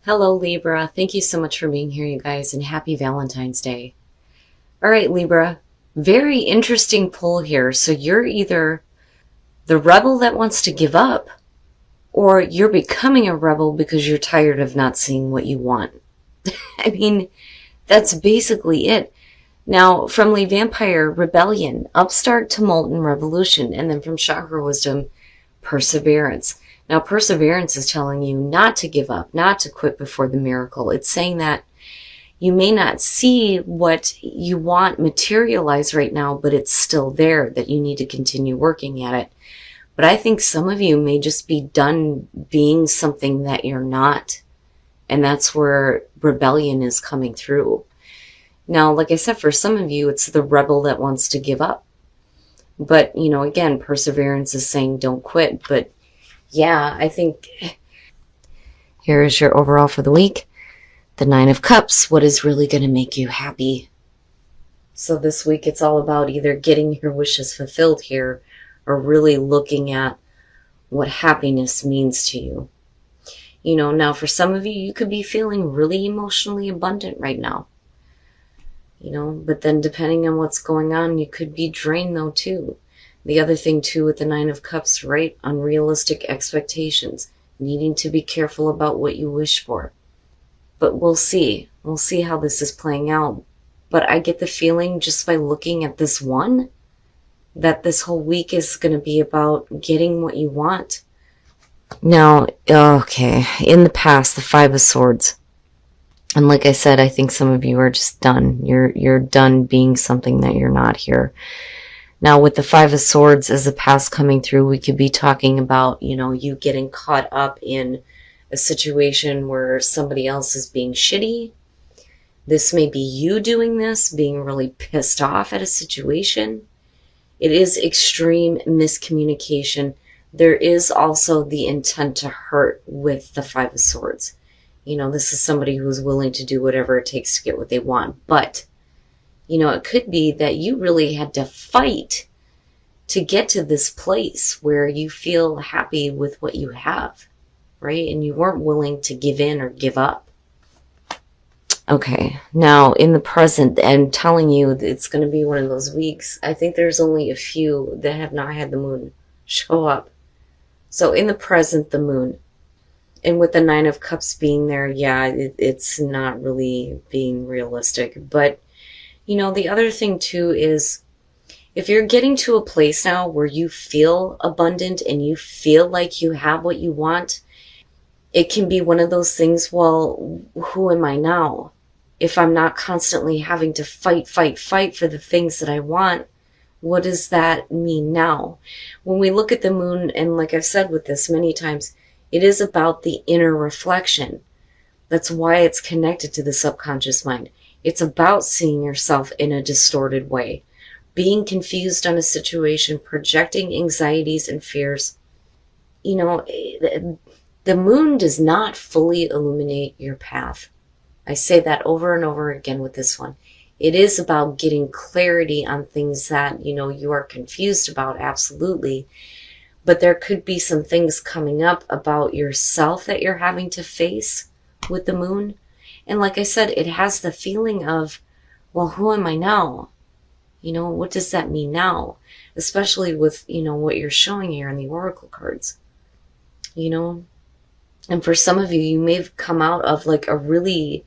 Hello, Libra. Thank you so much for being here, you guys, and happy Valentine's Day. All right, Libra, very interesting pull here. So you're either the rebel that wants to give up, or you're becoming a rebel because you're tired of not seeing what you want. I mean, that's basically it. Now, from Lee Vampire, rebellion, upstart, tumult, and revolution. And then from Chakra Wisdom, perseverance. Now, perseverance is telling you not to give up, not to quit before the miracle. It's saying that you may not see what you want materialize right now, but it's still there, that you need to continue working at it. But I think some of you may just be done being something that you're not. And that's where rebellion is coming through. Now, like I said, for some of you, it's the rebel that wants to give up. But, again, perseverance is saying don't quit. But yeah, I think here is your overall for the week. The Nine of Cups, what is really going to make you happy? So this week it's all about either getting your wishes fulfilled here or really looking at what happiness means to you. Now for some of you, you could be feeling really emotionally abundant right now. But then depending on what's going on, you could be drained though too. The other thing too with the Nine of Cups, right? Unrealistic expectations, needing to be careful about what you wish for. But we'll see. We'll see how this is playing out. But I get the feeling just by looking at this one, that this whole week is going to be about getting what you want. Now, okay, in the past, the Five of Swords. And like I said, I think some of you are just done. You're done being something that you're not here. Now, with the Five of Swords as the past coming through, we could be talking about, you getting caught up in a situation where somebody else is being shitty. This may be you doing this, being really pissed off at a situation. It is extreme miscommunication. There is also the intent to hurt with the Five of Swords. This is somebody who's willing to do whatever it takes to get what they want. But, it could be that you really had to fight to get to this place where you feel happy with what you have, right? And you weren't willing to give in or give up. Okay, now in the present, I'm telling you, it's going to be one of those weeks. I think there's only a few that have not had the moon show up. So in the present, the moon. And with the Nine of Cups being there, yeah, it's not really being realistic. But, the other thing too is if you're getting to a place now where you feel abundant and you feel like you have what you want, it can be one of those things, well, who am I now? If I'm not constantly having to fight for the things that I want, what does that mean now? When we look at the moon, and like I've said with this many times, it is about the inner reflection. That's why it's connected to the subconscious mind. It's about seeing yourself in a distorted way, being confused on a situation, projecting anxieties and fears. The moon does not fully illuminate your path. I say that over and over again with this one. It is about getting clarity on things that, you are confused about, absolutely. But there could be some things coming up about yourself that you're having to face with the moon. And like I said, it has the feeling of, well, who am I now? What does that mean now? Especially with, what you're showing here in the oracle cards. And for some of you, you may have come out of like a really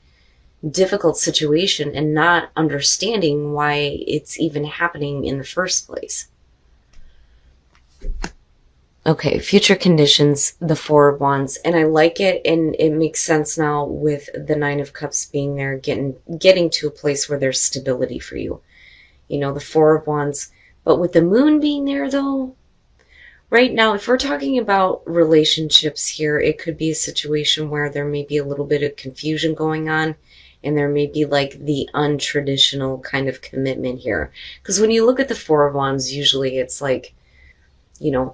difficult situation and not understanding why it's even happening in the first place. Okay, future conditions, the Four of Wands, and I like it, and it makes sense now with the Nine of Cups being there, getting to a place where there's stability for you. The Four of Wands, but with the moon being there though, right now, if we're talking about relationships here, it could be a situation where there may be a little bit of confusion going on, and there may be like the untraditional kind of commitment here. Because when you look at the Four of Wands, usually it's like,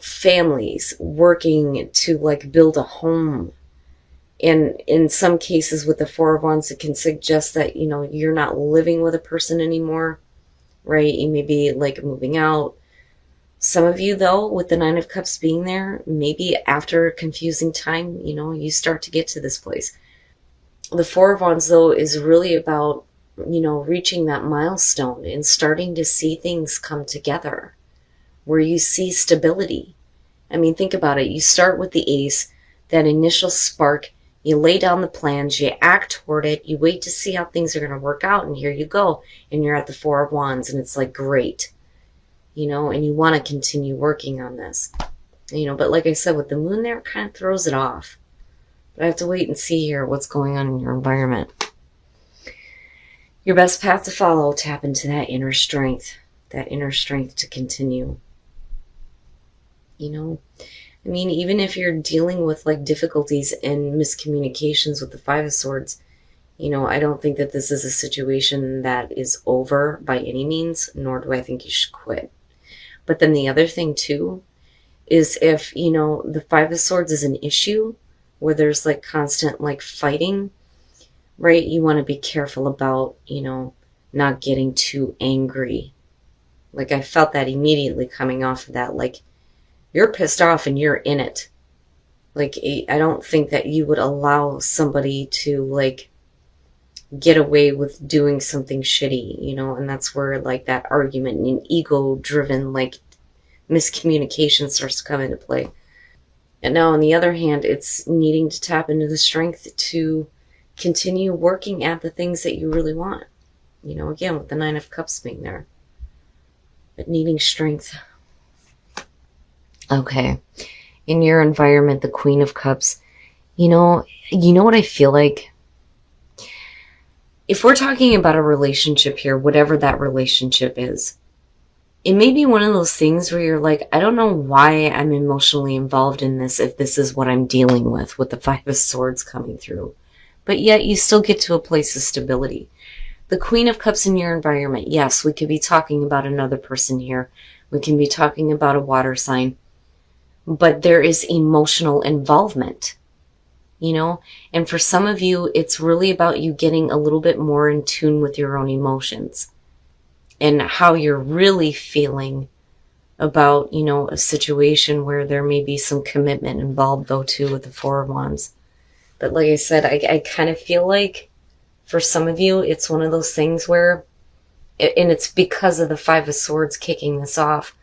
families working to like build a home. And in some cases with the Four of Wands, it can suggest that, you're not living with a person anymore, right? You may be like moving out. Some of you though, with the Nine of Cups being there, maybe after a confusing time, you start to get to this place. The Four of Wands, though, is really about, reaching that milestone and starting to see things come together where you see stability. I mean, think about it. You start with the Ace, that initial spark. You lay down the plans, you act toward it, you wait to see how things are going to work out, and here you go. And you're at the Four of Wands, and it's like, great. And you want to continue working on this. But like I said, with the moon there, it kind of throws it off. But I have to wait and see here what's going on in your environment. Your best path to follow, tap into that inner strength to continue. I mean, even if you're dealing with like difficulties and miscommunications with the Five of Swords, I don't think that this is a situation that is over by any means, nor do I think you should quit. But then the other thing too is if, the Five of Swords is an issue where there's like constant like fighting, right? You want to be careful about, not getting too angry. Like I felt that immediately coming off of that, like you're pissed off and you're in it. Like I don't think that you would allow somebody to like get away with doing something shitty, and that's where like that argument and ego driven like miscommunication starts to come into play. And now on the other hand, it's needing to tap into the strength to continue working at the things that you really want. Again, with the Nine of Cups being there. But needing strength. Okay. In your environment, the Queen of Cups, you know what I feel like? If we're talking about a relationship here, whatever that relationship is, it may be one of those things where you're like, I don't know why I'm emotionally involved in this if this is what I'm dealing with the Five of Swords coming through. But yet you still get to a place of stability. The Queen of Cups in your environment, yes, we could be talking about another person here. We can be talking about a water sign. But there is emotional involvement, And for some of you, it's really about you getting a little bit more in tune with your own emotions. And how you're really feeling about, a situation where there may be some commitment involved, though, too, with the Four of Wands. But like I said, I kind of feel like for some of you, it's one of those things where, and it's because of the Five of Swords kicking this off,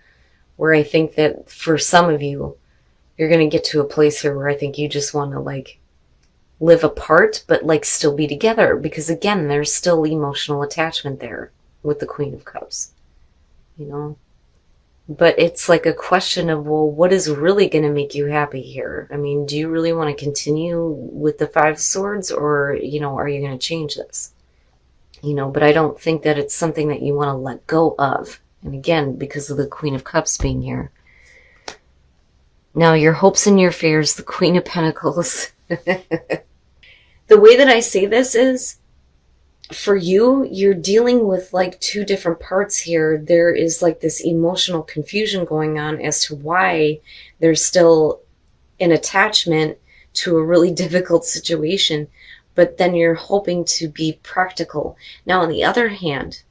where I think that for some of you, you're going to get to a place here where I think you just want to, like, live apart, but, like, still be together. Because, again, there's still emotional attachment there with the Queen of Cups, But it's like a question of, well, what is really going to make you happy here? I mean, do you really want to continue with the Five of Swords, or, are you going to change this? But I don't think that it's something that you want to let go of. And again, because of the Queen of Cups being here. Now, your hopes and your fears, the Queen of Pentacles. The way that I say this is, for you, you're dealing with like two different parts here. There is like this emotional confusion going on as to why there's still an attachment to a really difficult situation, but then you're hoping to be practical. Now, on the other hand,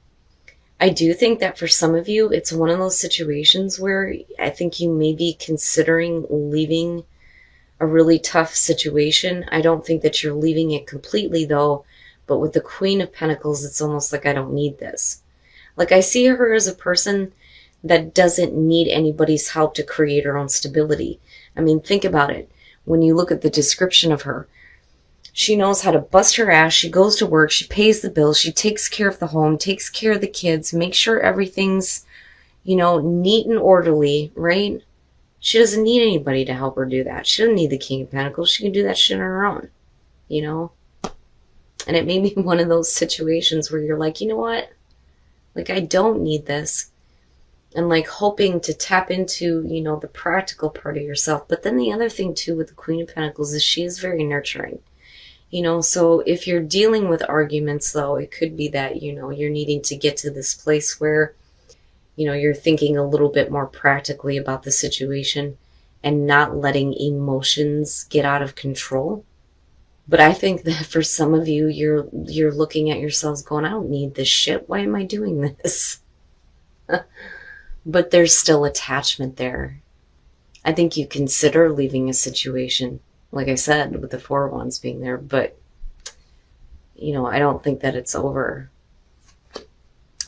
I do think that for some of you, it's one of those situations where I think you may be considering leaving a really tough situation. I don't think that you're leaving it completely, though. But with the Queen of Pentacles, it's almost like I don't need this. Like I see her as a person that doesn't need anybody's help to create her own stability. I mean, think about it. When you look at the description of her, she knows how to bust her ass. She goes to work. She pays the bills. She takes care of the home, takes care of the kids, makes sure everything's, neat and orderly, right? She doesn't need anybody to help her do that. She doesn't need the King of Pentacles. She can do that shit on her own, And it may be one of those situations where you're like, you know what? Like, I don't need this. And like hoping to tap into, the practical part of yourself. But then the other thing too with the Queen of Pentacles is she is very nurturing. So if you're dealing with arguments, though, it could be that, you're needing to get to this place where, you're thinking a little bit more practically about the situation and not letting emotions get out of control. But I think that for some of you, you're looking at yourselves going, I don't need this shit. Why am I doing this? But there's still attachment there. I think you consider leaving a situation, like I said, with the Four of Wands being there. But I don't think that it's over.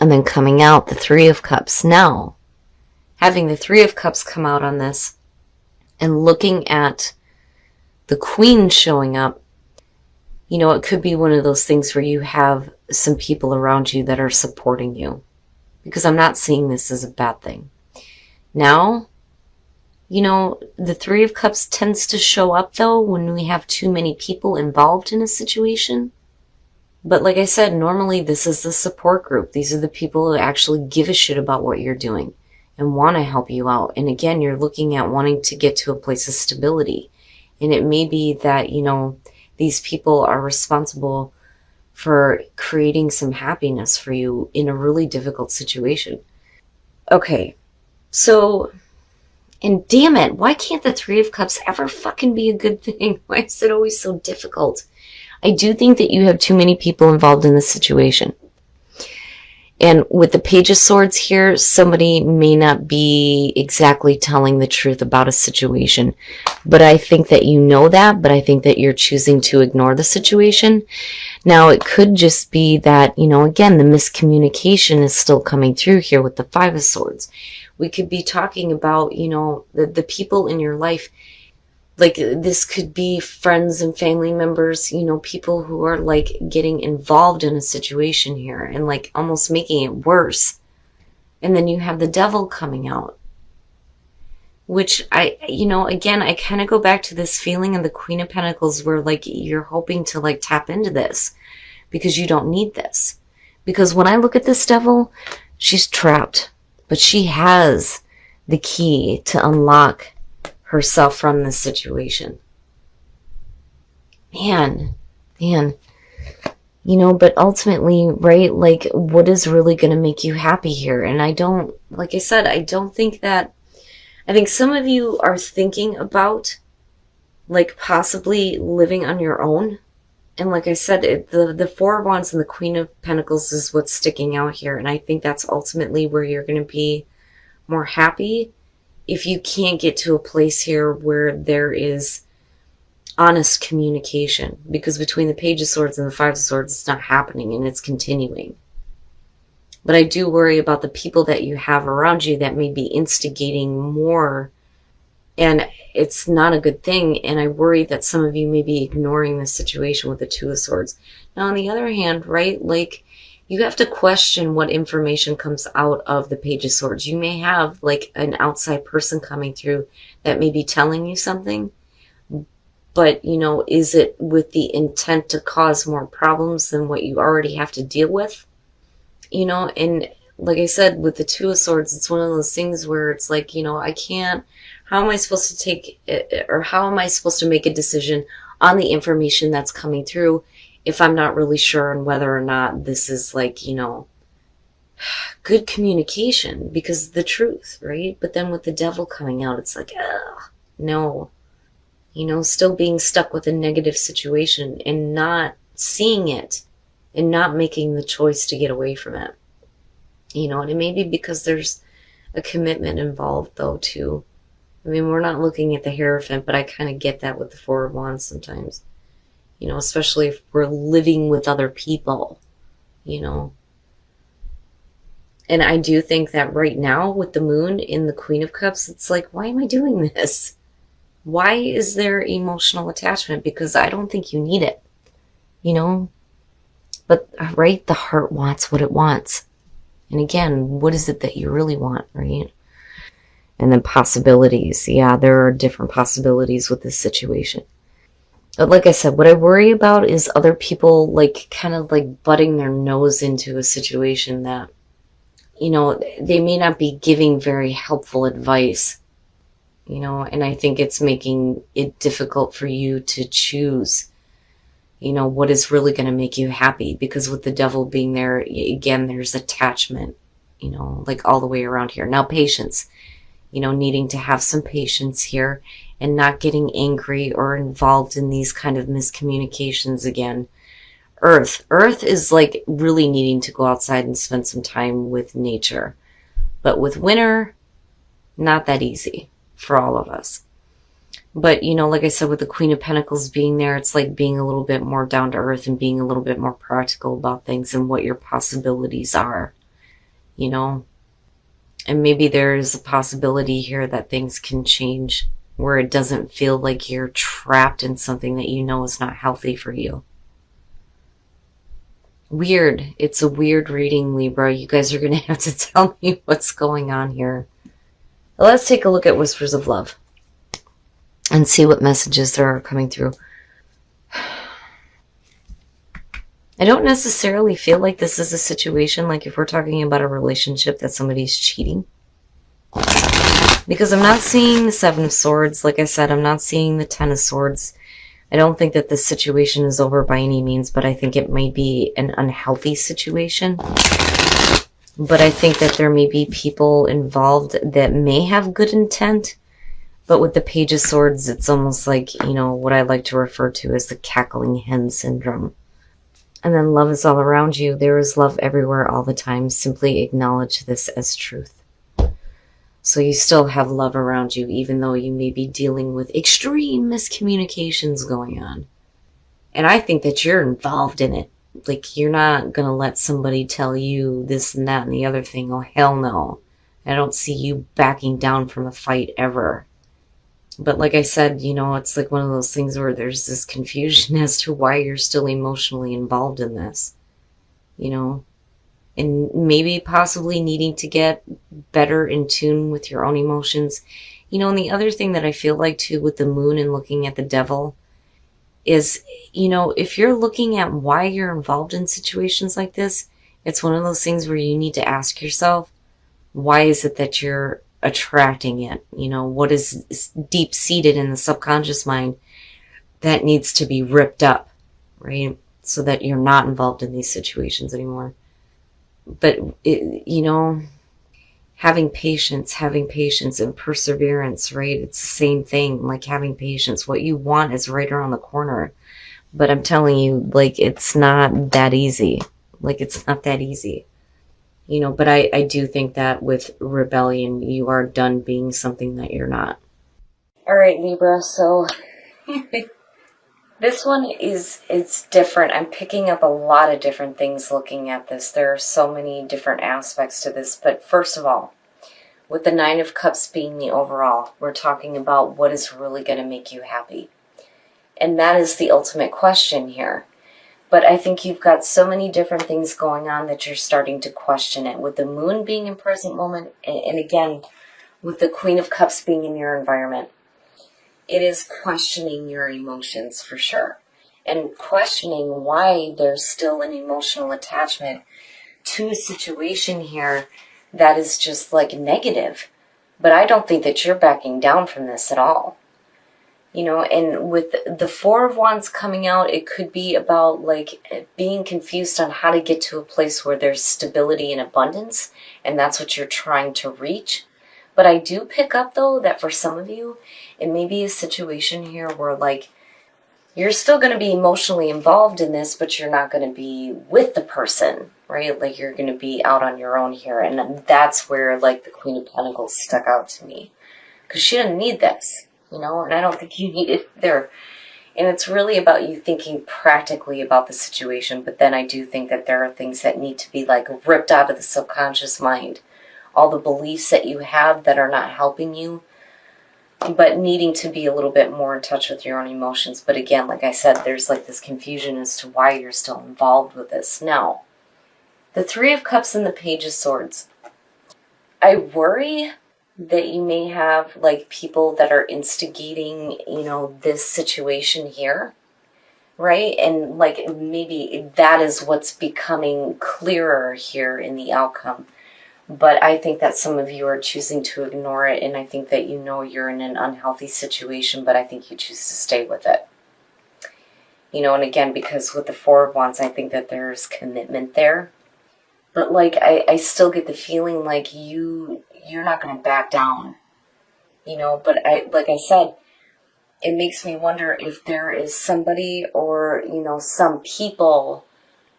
And then coming out, the Three of Cups. Now, having the Three of Cups come out on this and looking at the Queen showing up, it could be one of those things where you have some people around you that are supporting you, because I'm not seeing this as a bad thing. Now, the Three of Cups tends to show up, though, when we have too many people involved in a situation. But like I said, normally this is the support group. These are the people who actually give a shit about what you're doing and want to help you out. And again, you're looking at wanting to get to a place of stability. And it may be that, these people are responsible for creating some happiness for you in a really difficult situation. Okay, so, and damn it, why can't the Three of Cups ever fucking be a good thing? Why is it always so difficult? I do think that you have too many people involved in this situation. And with the Page of Swords here, somebody may not be exactly telling the truth about a situation. But I think that you know that, but I think that you're choosing to ignore the situation. Now, it could just be that, again, the miscommunication is still coming through here with the Five of Swords. We could be talking about, the people in your life. Like, this could be friends and family members, people who are, like, getting involved in a situation here and, like, almost making it worse. And then you have the Devil coming out. Which, again, I kind of go back to this feeling of the Queen of Pentacles where, like, you're hoping to, like, tap into this because you don't need this. Because when I look at this Devil, she's trapped. But she has the key to unlock herself from this situation. Man, but ultimately, right, like, what is really going to make you happy here? And I don't, like I said, I think some of you are thinking about, like, possibly living on your own. And like I said, the Four of Wands and the Queen of Pentacles is what's sticking out here. And I think that's ultimately where you're going to be more happy if you can't get to a place here where there is honest communication. Because between the Page of Swords and the Five of Swords, it's not happening and it's continuing. But I do worry about the people that you have around you that may be instigating more. And it's not a good thing. And I worry that some of you may be ignoring this situation with the Two of Swords. Now, on the other hand, right, like, you have to question what information comes out of the Page of Swords. You may have, like, an outside person coming through that may be telling you something. But, is it with the intent to cause more problems than what you already have to deal with? And like I said, with the Two of Swords, it's one of those things where it's like, I can't, how am I supposed to take it, or how am I supposed to make a decision on the information that's coming through if I'm not really sure on whether or not this is, like, good communication, because the truth, right? But then with the Devil coming out, it's like, ugh, no. Still being stuck with a negative situation and not seeing it and not making the choice to get away from it. And it may be because there's a commitment involved, though, too. I mean, we're not looking at the Hierophant, but I kind of get that with the Four of Wands sometimes. Especially if we're living with other people, And I do think that right now with the Moon in the Queen of Cups, it's like, why am I doing this? Why is there emotional attachment? Because I don't think you need it, But, right, the heart wants what it wants. And again, what is it that you really want, right? And then possibilities. Yeah, there are different possibilities with this situation. But like I said, what I worry about is other people, like, kind of like butting their nose into a situation that, they may not be giving very helpful advice, and I think it's making it difficult for you to choose, what is really going to make you happy. Because with the Devil being there, again, there's attachment, like all the way around here. Now, patience, needing to have some patience here and not getting angry or involved in these kind of miscommunications again. Earth is, like, really needing to go outside and spend some time with nature. But with winter, not that easy for all of us. But, you know, like I said, with the Queen of Pentacles being there, it's like being a little bit more down to earth and being a little bit more practical about things and what your possibilities are, you know? And maybe there's a possibility here that things can change where it doesn't feel like you're trapped in something that you know is not healthy for you. Weird. It's a weird reading, Libra. You guys are going to have to tell me what's going on here. Let's take a look at Whispers of Love and see what messages there are coming through. I don't necessarily feel like this is a situation, like if we're talking about a relationship, that somebody's cheating. Because I'm not seeing the Seven of Swords. Like I said, I'm not seeing the Ten of Swords. I don't think that this situation is over by any means, but I think it may be an unhealthy situation. But I think that there may be people involved that may have good intent. But with the Page of Swords, it's almost like, you know, what I like to refer to as the cackling hen syndrome. And then love is all around you. There is love everywhere all the time. Simply acknowledge this as truth. So you still have love around you, even though you may be dealing with extreme miscommunications going on. And I think that you're involved in it. Like, you're not going to let somebody tell you this and that and the other thing. Oh, hell no. I don't see you backing down from a fight ever. But like I said, you know, it's like one of those things where there's this confusion as to why you're still emotionally involved in this. You know? And maybe possibly needing to get better in tune with your own emotions. You know, and the other thing that I feel like too with the moon and looking at the devil is, you know, if you're looking at why you're involved in situations like this, it's one of those things where you need to ask yourself, why is it that you're attracting it? You know, what is deep-seated in the subconscious mind that needs to be ripped up, right? So that you're not involved in these situations anymore. But, you know, having patience and perseverance, right? It's the same thing, like having patience. What you want is right around the corner. But I'm telling you, like, it's not that easy. Like, it's not that easy. You know, but I do think that with rebellion, you are done being something that you're not. All right, Libra, so this one it's different. I'm picking up a lot of different things looking at this. There are so many different aspects to this. But first of all, with the Nine of Cups being the overall, we're talking about what is really going to make you happy. And that is the ultimate question here. But I think you've got so many different things going on that you're starting to question it. With the moon being in present moment, and again, with the Queen of Cups being in your environment, it is questioning your emotions for sure. And questioning why there's still an emotional attachment to a situation here that is just like negative. But I don't think that you're backing down from this at all. You know, and with the Four of Wands coming out, it could be about like being confused on how to get to a place where there's stability and abundance. And that's what you're trying to reach. But I do pick up, though, that for some of you, it may be a situation here where, like, you're still going to be emotionally involved in this, but you're not going to be with the person, right? Like, you're going to be out on your own here. And that's where, like, the Queen of Pentacles stuck out to me. Because she didn't need this, you know? And I don't think you need it there. And it's really about you thinking practically about the situation. But then I do think that there are things that need to be, like, ripped out of the subconscious mind. All the beliefs that you have that are not helping you, but needing to be a little bit more in touch with your own emotions. But again, like I said, there's like this confusion as to why you're still involved with this. Now, the Three of Cups and the Page of Swords. I worry that you may have like people that are instigating, you know, this situation here, right? And like maybe that is what's becoming clearer here in the outcome. But I think that some of you are choosing to ignore it, and I think that you know you're in an unhealthy situation, but I think you choose to stay with it. You know, and again, because with the Four of Wands, I think that there's commitment there. But, like, I still get the feeling like you're not going to back down. You know, but like I said, it makes me wonder if there is somebody or, you know, some people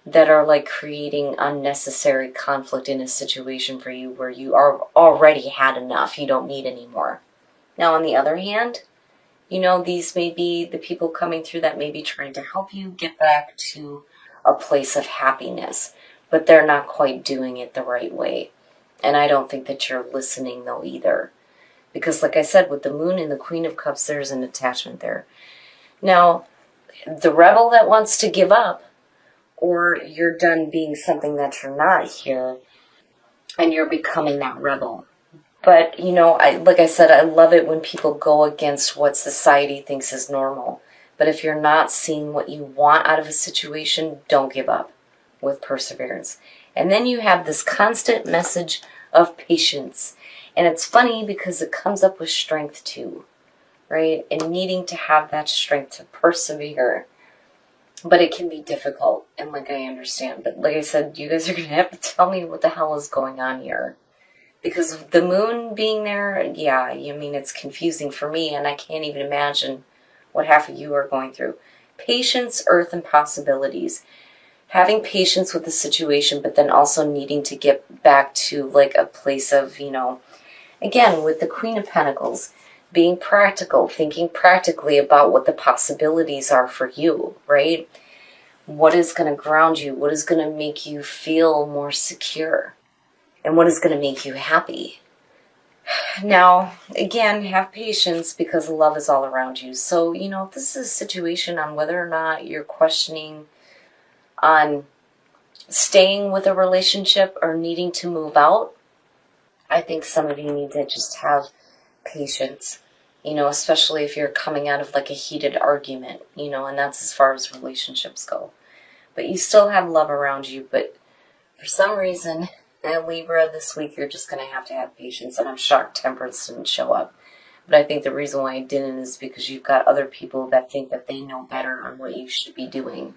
that are like creating unnecessary conflict in a situation for you where you are already had enough. You don't need any more. Now, on the other hand, You know, these may be the people coming through that may be trying to help you get back to a place of happiness, but they're not quite doing it the right way. And I don't think that you're listening, though, either. Because, like I said, with the Moon and the Queen of Cups, there's an attachment there. Now, the rebel that wants to give up, or you're done being something that you're not here, and you're becoming that rebel. But, you know, like I said, I love it when people go against what society thinks is normal. But if you're not seeing what you want out of a situation, don't give up with perseverance. And then you have this constant message of patience. And it's funny because it comes up with strength too, right? And needing to have that strength to persevere. But it can be difficult, and like I understand. But like I said, you guys are going to have to tell me what the hell is going on here. Because the Moon being there, yeah, I mean, it's confusing for me, and I can't even imagine what half of you are going through. Patience, earth, and possibilities. Having patience with the situation, but then also needing to get back to like a place of, you know, again, with the Queen of Pentacles, being practical, thinking practically about what the possibilities are for you, right? What is going to ground you? What is going to make you feel more secure? And what is going to make you happy? Now, again, have patience because love is all around you. So, you know, if this is a situation on whether or not you're questioning on staying with a relationship or needing to move out, I think some of you need to just have patience, you know, especially if you're coming out of like a heated argument, you know, and that's as far as relationships go. But you still have love around you, but for some reason, Libra, this week you're just going to have patience, and I'm shocked Temperance didn't show up. But I think the reason why it didn't is because you've got other people that think that they know better on what you should be doing.